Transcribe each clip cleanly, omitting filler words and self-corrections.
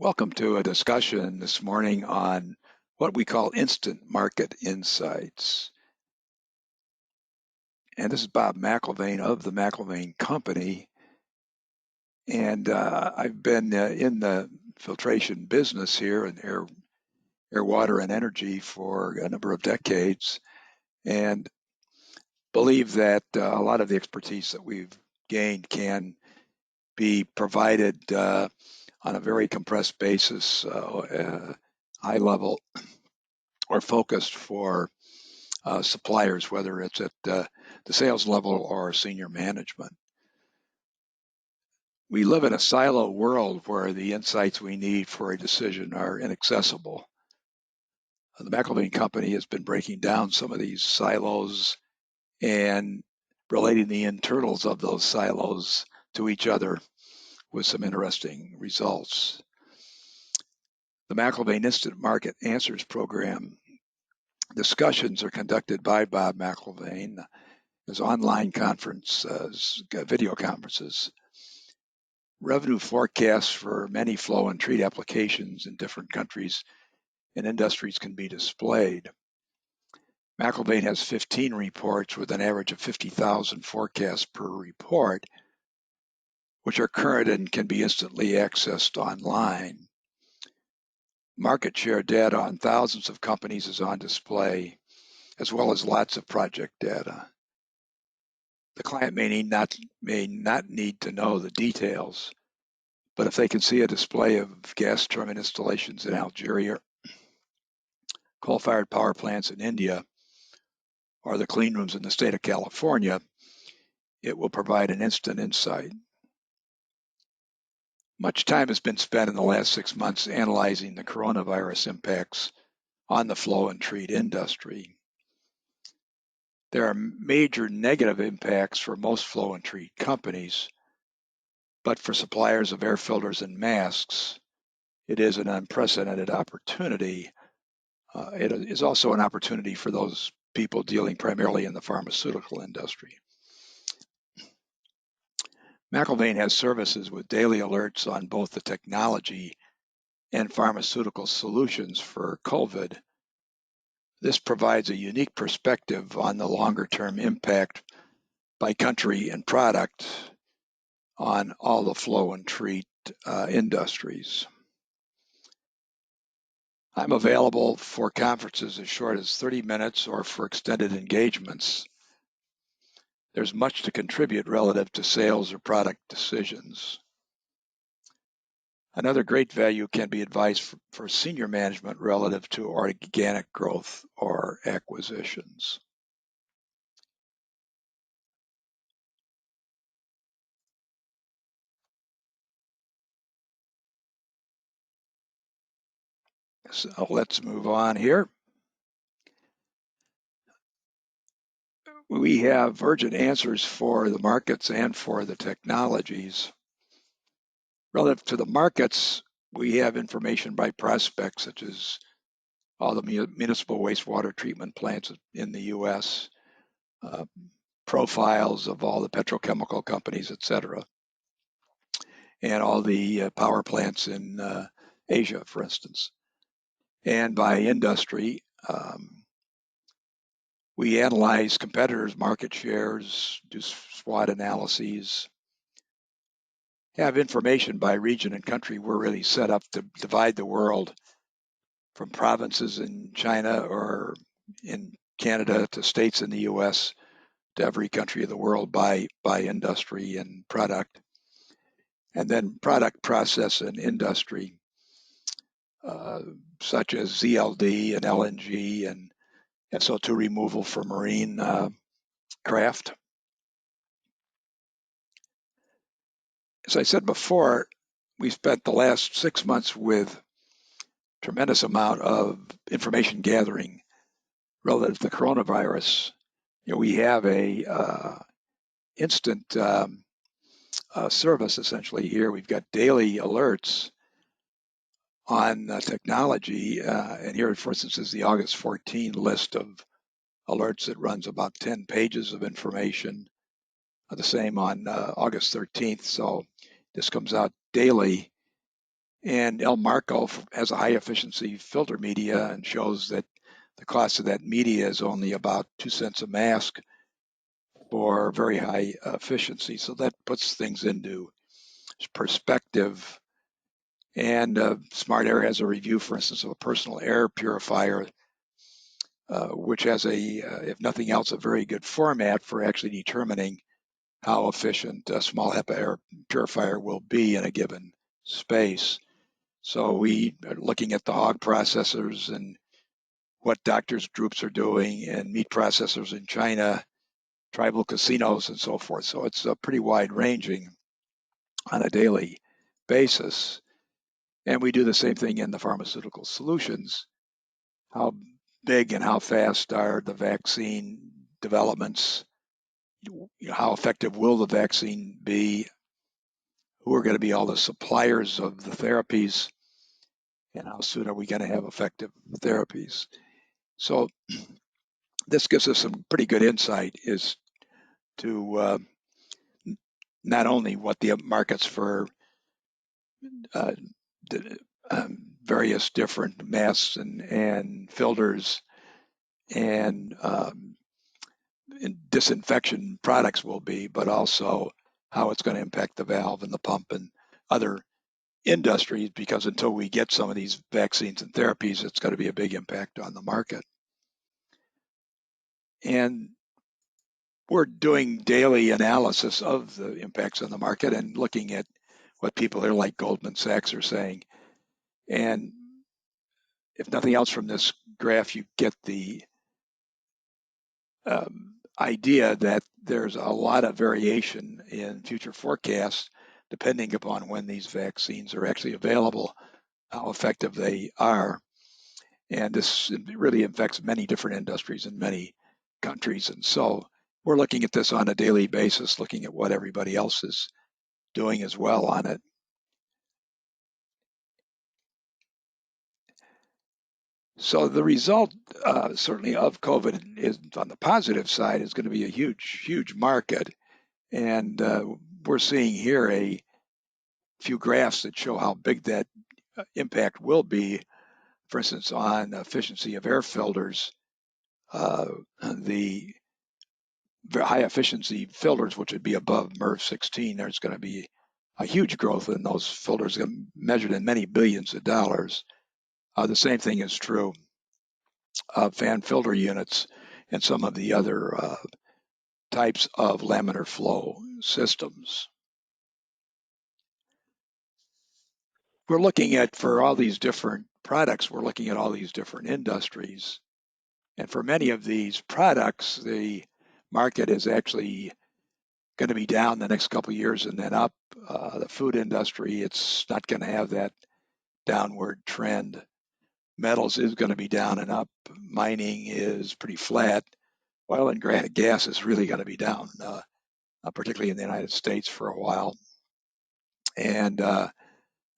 Welcome to a discussion this morning on what we call instant market insights. And this is Bob McIlvaine of the McIlvaine Company. And I've been in the filtration business here in air, water, and energy for a number of decades, and believe that a lot of the expertise that we've gained can be provided on a very compressed basis, high level, or focused for suppliers, whether it's at the sales level or senior management. We live in a silo world where the insights we need for a decision are inaccessible. The McIlvaine Company has been breaking down some of these silos and relating the internals of those silos to each other with some interesting results. The McIlvaine Instant Market Answers Program discussions are conducted by Bob McIlvaine as online conferences, video conferences. Revenue forecasts for many flow and treat applications in different countries and industries can be displayed. McIlvaine has 15 reports with an average of 50,000 forecasts per report, which are current and can be instantly accessed online. Market share data on thousands of companies is on display, as well as lots of project data. The client may not need to know the details, but if they can see a display of gas turbine installations in Algeria, coal-fired power plants in India, or the clean rooms in the state of California, it will provide an instant insight. Much time has been spent in the last 6 months analyzing the coronavirus impacts on the flow and treat industry. There are major negative impacts for most flow and treat companies, but for suppliers of air filters and masks, it is an unprecedented opportunity. It is also an opportunity for those people dealing primarily in the pharmaceutical industry. McIlvaine has services with daily alerts on both the technology and pharmaceutical solutions for COVID. This provides a unique perspective on the longer-term impact by country and product on all the flow and treat industries. I'm available for conferences as short as 30 minutes or for extended engagements. There's much to contribute relative to sales or product decisions. Another great value can be advice for senior management relative to organic growth or acquisitions. So let's move on here. We have urgent answers for the markets and for the technologies. Relative to the markets, we have information by prospects, such as all the municipal wastewater treatment plants in the U.S., profiles of all the petrochemical companies, etc., and all the power plants in Asia, for instance. And by industry, we analyze competitors' market shares, do SWOT analyses, have information by region and country. We're really set up to divide the world from provinces in China or in Canada to states in the US to every country of the world by industry and product. And then product, process, and industry, such as ZLD and LNG and SO2 removal for marine craft. As I said before, we spent the last 6 months with tremendous amount of information gathering relative to the coronavirus. We have a instant service essentially here. We've got daily alerts on technology, and here, for instance, is the August 14 list of alerts that runs about 10 pages of information. The same on August 13th, so this comes out daily. And El Marco has a high efficiency filter media and shows that the cost of that media is only about 2 cents a mask for very high efficiency. So that puts things into perspective. And Smart Air has a review, for instance, of a personal air purifier, which has if nothing else, a very good format for actually determining how efficient a small HEPA air purifier will be in a given space. So we are looking at the hog processors and what doctors groups are doing, and meat processors in China, tribal casinos, and so forth. So it's pretty wide ranging on a daily basis. And we do the same thing in the pharmaceutical solutions. How big and how fast are the vaccine developments? How effective will the vaccine be? Who are going to be all the suppliers of the therapies? And how soon are we going to have effective therapies? So this gives us some pretty good insight as to not only what the markets for uh, various different masks and filters and disinfection products will be, but also how it's going to impact the valve and the pump and other industries, because until we get some of these vaccines and therapies, it's going to be a big impact on the market. And we're doing daily analysis of the impacts on the market and looking at what people are like Goldman Sachs are saying. And if nothing else from this graph, you get the idea that there's a lot of variation in future forecasts depending upon when these vaccines are actually available, how effective they are. And this really affects many different industries in many countries. And so we're looking at this on a daily basis, looking at what everybody else is doing as well on it. So the result, certainly of COVID, is on the positive side is going to be a huge, huge market. And we're seeing here a few graphs that show how big that impact will be. For instance, on efficiency of air filters, the high efficiency filters, which would be above MERV 16, there's going to be a huge growth in those filters measured in many billions of dollars. The same thing is true of fan filter units and some of the other types of laminar flow systems. We're looking at, for all these different products, we're looking at all these different industries. And for many of these products, the market is actually going to be down the next couple of years and then up. The food industry, it's not going to have that downward trend. Metals is going to be down and up. Mining is pretty flat. Oil and gas is really going to be down, particularly in the United States for a while. And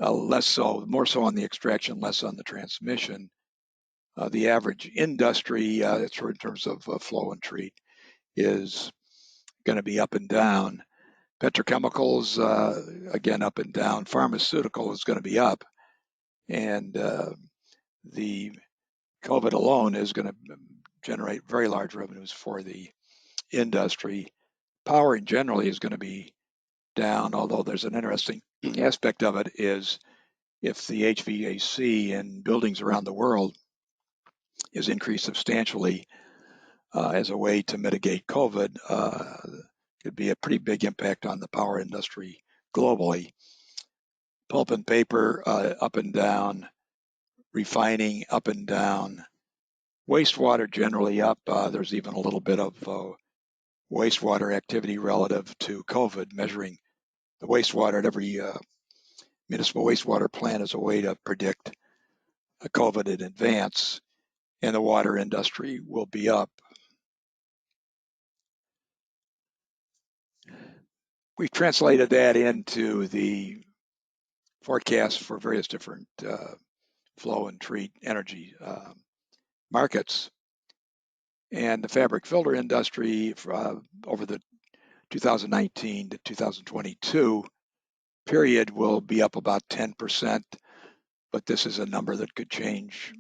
less so, more so on the extraction, less on the transmission. The average industry, in terms of flow and treat, is going to be up and down. Petrochemicals, again, up and down. Pharmaceutical is going to be up. And the COVID alone is going to generate very large revenues for the industry. Power generally is going to be down, although there's an interesting aspect of it is if the HVAC in buildings around the world is increased substantially as a way to mitigate COVID, could be a pretty big impact on the power industry globally. Pulp and paper up and down, refining up and down, wastewater generally up. There's even a little bit of wastewater activity relative to COVID, measuring the wastewater at every municipal wastewater plant as a way to predict COVID in advance, and the water industry will be up. We've translated that into the forecast for various different flow and treat energy markets. And the fabric filter industry over the 2019 to 2022 period will be up about 10%. but this is a number that could change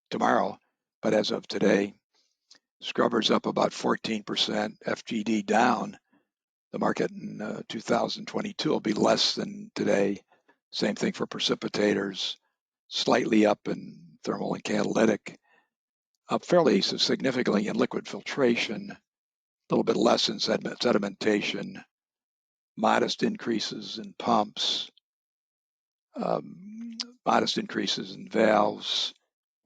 tomorrow. But as of today, scrubbers up about 14%, FGD down. The market in 2022 will be less than today. Same thing for precipitators, slightly up in thermal and catalytic, up fairly significantly in liquid filtration, a little bit less in sedimentation, modest increases in pumps, modest increases in valves,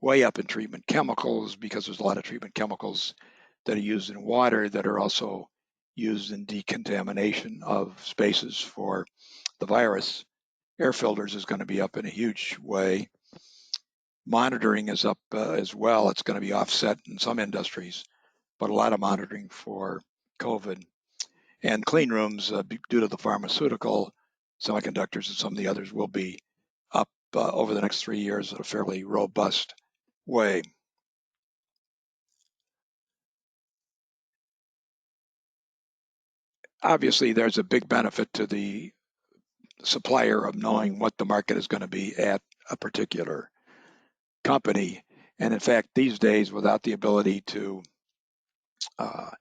way up in treatment chemicals because there's a lot of treatment chemicals that are used in water that are also used in decontamination of spaces for the virus. Air filters is going to be up in a huge way. Monitoring is up as well. It's going to be offset in some industries, but a lot of monitoring for COVID. And clean rooms, due to the pharmaceutical, semiconductors, and some of the others, will be up over the next 3 years in a fairly robust way. Obviously, there's a big benefit to the supplier of knowing what the market is going to be at a particular company. And in fact, these days, without the ability to uh,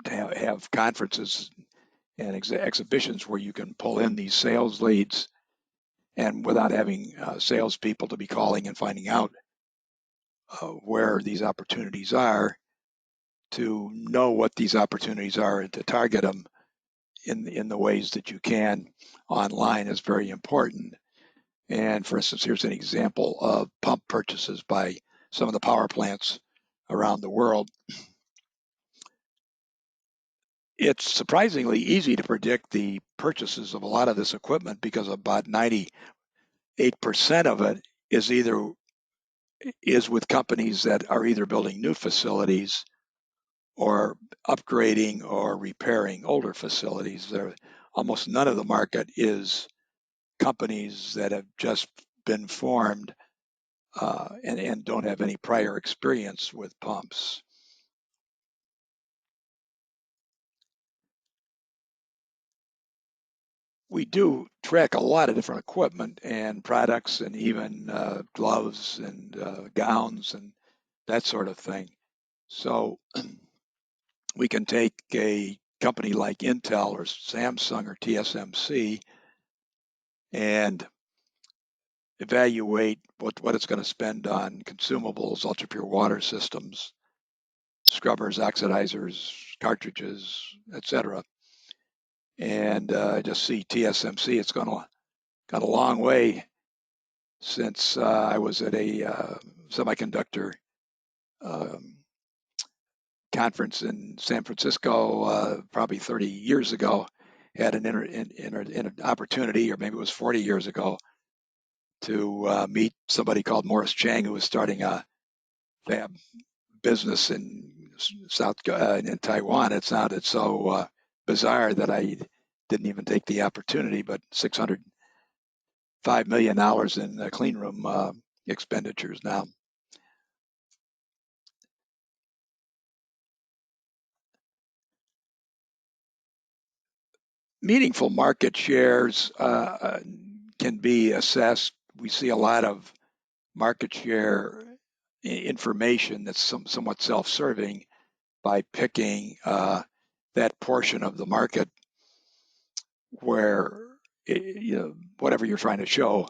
have conferences and exhibitions where you can pull in these sales leads, and without having salespeople to be calling and finding out where these opportunities are, to know what these opportunities are and to target them in the ways that you can online is very important. And for instance, here's an example of pump purchases by some of the power plants around the world. It's surprisingly easy to predict the purchases of a lot of this equipment because about 98% of it is with companies that are either building new facilities or upgrading or repairing older facilities. Almost none of the market is companies that have just been formed and don't have any prior experience with pumps. We do track a lot of different equipment and products and even gloves and gowns and that sort of thing. So we can take a company like Intel or Samsung or TSMC and evaluate what it's going to spend on consumables, ultra-pure water systems, scrubbers, oxidizers, cartridges, etc. And I just see TSMC. It's gone a long way since I was at a semiconductor um, conference in San Francisco, probably 30 years ago. Had an opportunity, or maybe it was 40 years ago, to meet somebody called Morris Chang, who was starting a fab business in in Taiwan. It sounded so bizarre that I didn't even take the opportunity. But $605 million in clean room expenditures now. Meaningful market shares can be assessed. We see a lot of market share information that's somewhat self-serving by picking that portion of the market where whatever you're trying to show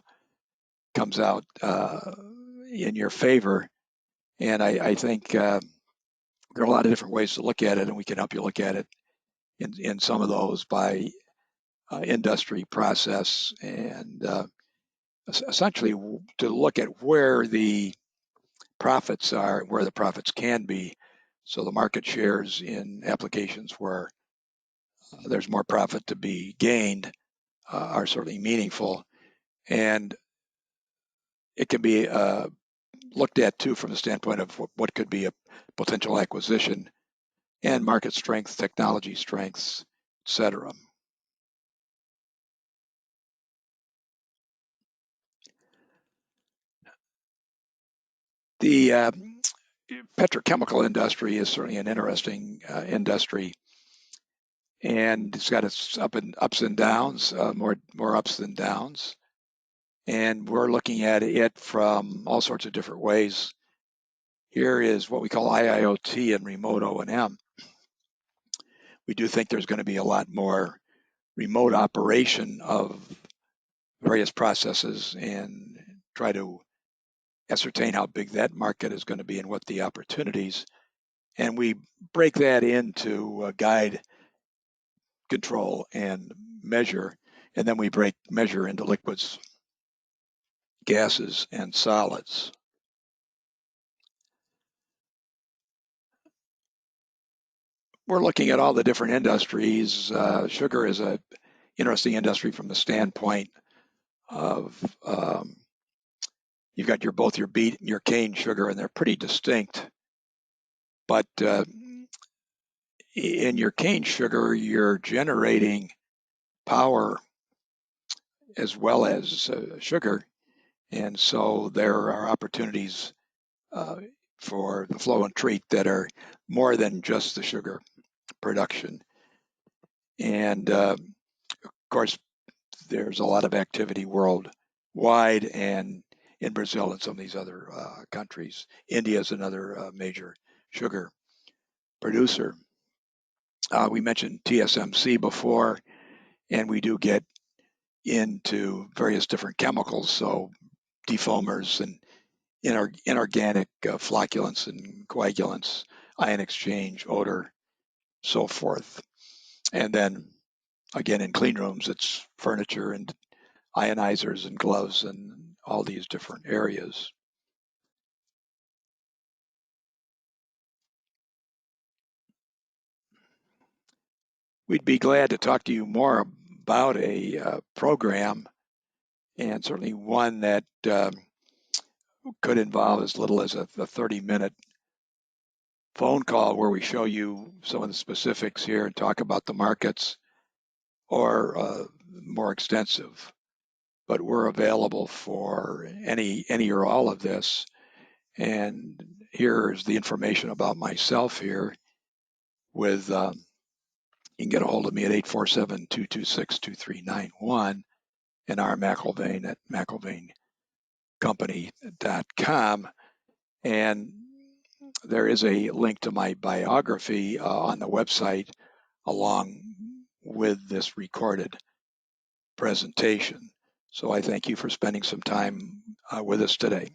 comes out in your favor. And I think there are a lot of different ways to look at it, and we can help you look at it in some of those by industry process and essentially to look at where the profits are, where the profits can be. So the market shares in applications where there's more profit to be gained are certainly meaningful. And it can be looked at too from the standpoint of what could be a potential acquisition and market strength, technology strengths, etc. The petrochemical industry is certainly an interesting industry, and it's got its ups and downs, more ups than downs. And we're looking at it from all sorts of different ways. Here is what we call IIoT and remote O&M. We do think there's going to be a lot more remote operation of various processes and try to ascertain how big that market is going to be and what the opportunities. And we break that into guide, control, and measure. And then we break measure into liquids, gases, and solids. We're looking at all the different industries. Sugar is an interesting industry from the standpoint of you've got both your beet and your cane sugar, and they're pretty distinct. But in your cane sugar, you're generating power as well as sugar, and so there are opportunities for the flow and treat that are more than just the sugar production. And of course, there's a lot of activity worldwide and in Brazil and some of these other countries. India is another major sugar producer. We mentioned TSMC before, and we do get into various different chemicals, so defoamers and inorganic flocculants and coagulants, ion exchange, odor, so forth. And then again, in clean rooms, it's furniture and ionizers and gloves and all these different areas. We'd be glad to talk to you more about a program, and certainly one that could involve as little as a 30-minute phone call where we show you some of the specifics here and talk about the markets, or more extensive. But we're available for any or all of this. And here's the information about myself here with you can get a hold of me at 847-226-2391 and R. McIlvaine at McIlvainecompany.com. And there is a link to my biography on the website along with this recorded presentation. So I thank you for spending some time with us today.